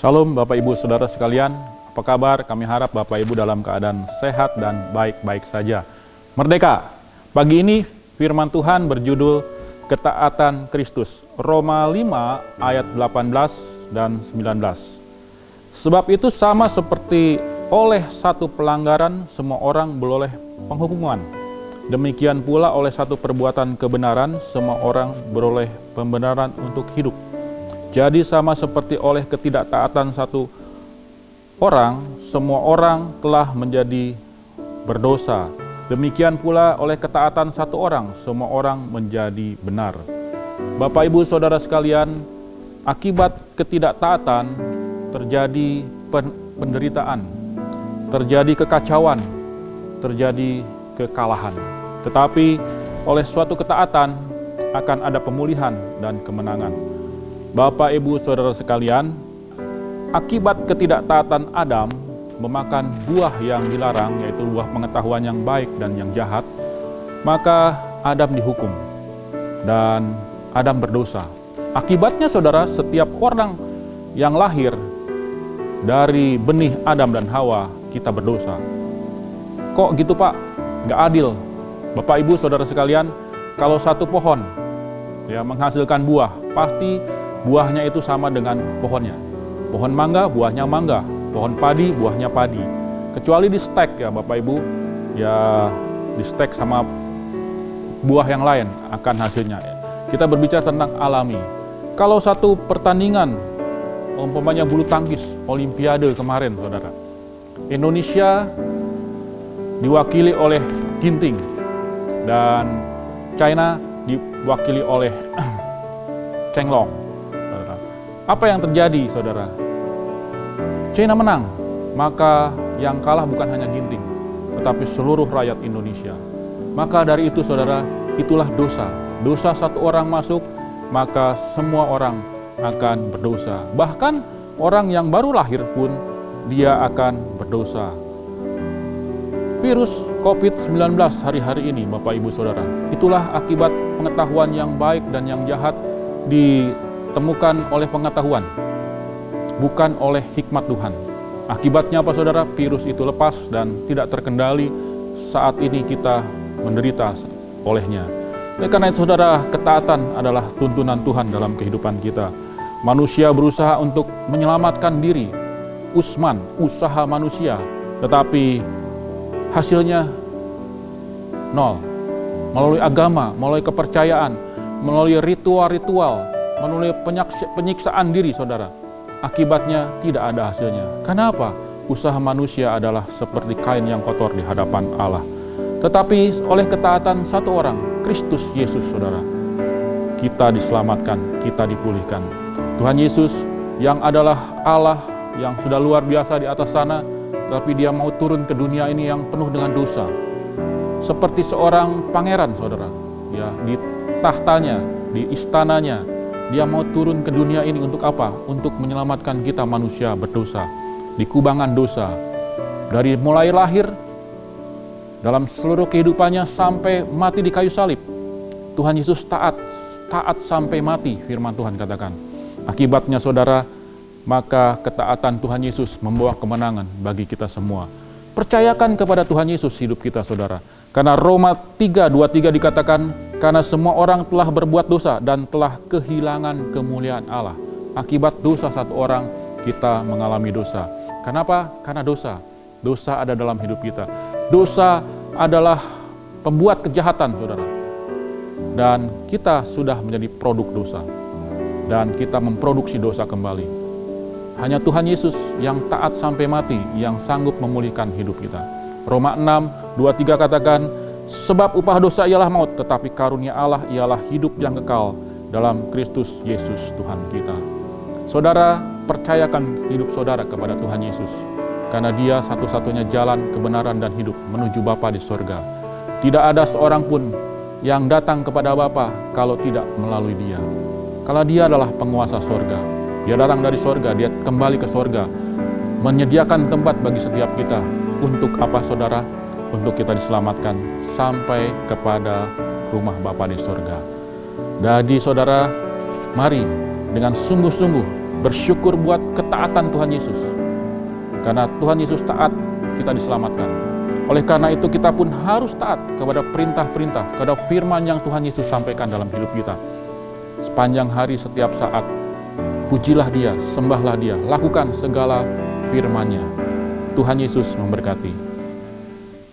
Shalom Bapak Ibu Saudara sekalian, apa kabar? Kami harap Bapak Ibu dalam keadaan sehat dan baik-baik saja. Merdeka! Pagi ini firman Tuhan berjudul Ketaatan Kristus, Roma 5 ayat 18 dan 19. Sebab itu sama seperti oleh satu pelanggaran semua orang beroleh penghukuman. Demikian pula oleh satu perbuatan kebenaran semua orang beroleh pembenaran untuk hidup. Jadi sama seperti oleh ketidaktaatan satu orang, semua orang telah menjadi berdosa. Demikian pula oleh ketaatan satu orang, semua orang menjadi benar. Bapak Ibu Saudara sekalian, akibat ketidaktaatan terjadi penderitaan, terjadi kekacauan, terjadi kekalahan. Tetapi oleh suatu ketaatan akan ada pemulihan dan kemenangan. Bapak Ibu Saudara sekalian, akibat ketidaktaatan Adam memakan buah yang dilarang, yaitu buah pengetahuan yang baik dan yang jahat, maka Adam dihukum dan Adam berdosa. Akibatnya saudara, setiap orang yang lahir dari benih Adam dan Hawa, kita berdosa. Kok gitu Pak? Nggak adil. Bapak Ibu Saudara sekalian, kalau satu pohon menghasilkan buah, pasti buahnya itu sama dengan pohonnya. Pohon mangga, buahnya mangga. Pohon padi, buahnya padi. Kecuali di stek ya Bapak Ibu, ya di stek sama buah yang lain akan hasilnya. Kita berbicara tentang alami. Kalau satu pertandingan, umpamanya bulu tangkis, Olimpiade kemarin saudara, Indonesia diwakili oleh Ginting dan China diwakili oleh Cheng Long. Apa yang terjadi saudara? China menang, maka yang kalah bukan hanya Ginting, tetapi seluruh rakyat Indonesia. Maka dari itu saudara, itulah dosa. Dosa satu orang masuk, maka semua orang akan berdosa. Bahkan orang yang baru lahir pun dia akan berdosa. Virus COVID-19 hari-hari ini Bapak Ibu Saudara, itulah akibat pengetahuan yang baik dan yang jahat ditemukan oleh pengetahuan, bukan oleh hikmat Tuhan. Akibatnya apa saudara? Virus itu lepas dan tidak terkendali. Saat ini kita menderita olehnya. Karena itu saudara, ketaatan adalah tuntunan Tuhan dalam kehidupan kita. Manusia berusaha untuk menyelamatkan diri, usaha manusia, tetapi hasilnya nol. Melalui agama, melalui kepercayaan, melalui ritual-ritual, melalui penyiksaan diri saudara, akibatnya tidak ada hasilnya. Kenapa? Usaha manusia adalah seperti kain yang kotor di hadapan Allah. Tetapi oleh ketaatan satu orang, Kristus Yesus saudara, kita diselamatkan, kita dipulihkan. Tuhan Yesus yang adalah Allah yang sudah luar biasa di atas sana, tapi dia mau turun ke dunia ini yang penuh dengan dosa. Seperti seorang pangeran saudara, ya, di tahtanya, di istananya, dia mau turun ke dunia ini untuk apa? Untuk menyelamatkan kita manusia berdosa, di kubangan dosa. Dari mulai lahir, dalam seluruh kehidupannya sampai mati di kayu salib. Tuhan Yesus taat sampai mati, firman Tuhan katakan. Akibatnya saudara, maka ketaatan Tuhan Yesus membawa kemenangan bagi kita semua. Percayakan kepada Tuhan Yesus hidup kita saudara. Karena Roma 3:23 dikatakan, karena semua orang telah berbuat dosa dan telah kehilangan kemuliaan Allah. Akibat dosa satu orang, kita mengalami dosa. Kenapa? Karena dosa. Dosa ada dalam hidup kita. Dosa adalah pembuat kejahatan, saudara. Dan kita sudah menjadi produk dosa. Dan kita memproduksi dosa kembali. Hanya Tuhan Yesus yang taat sampai mati, yang sanggup memulihkan hidup kita. Roma 6:23 katakan, sebab upah dosa ialah maut, tetapi karunia Allah ialah hidup yang kekal dalam Kristus Yesus Tuhan kita. Saudara, percayakan hidup saudara kepada Tuhan Yesus, karena dia satu-satunya jalan kebenaran dan hidup menuju Bapa di sorga. Tidak ada seorang pun yang datang kepada Bapa kalau tidak melalui dia. Kalau dia adalah penguasa sorga, dia datang dari sorga, dia kembali ke sorga, menyediakan tempat bagi setiap kita. Untuk apa saudara? Untuk kita diselamatkan sampai kepada rumah Bapa di sorga. Jadi saudara, mari dengan sungguh-sungguh Bersyukur buat ketaatan Tuhan Yesus. Karena Tuhan Yesus taat, kita diselamatkan. Oleh karena itu kita pun harus taat kepada perintah-perintah, kepada firman yang Tuhan Yesus sampaikan dalam hidup kita. Sepanjang hari setiap saat, pujilah Dia, sembahlah Dia, lakukan segala firman-Nya. Tuhan Yesus memberkati.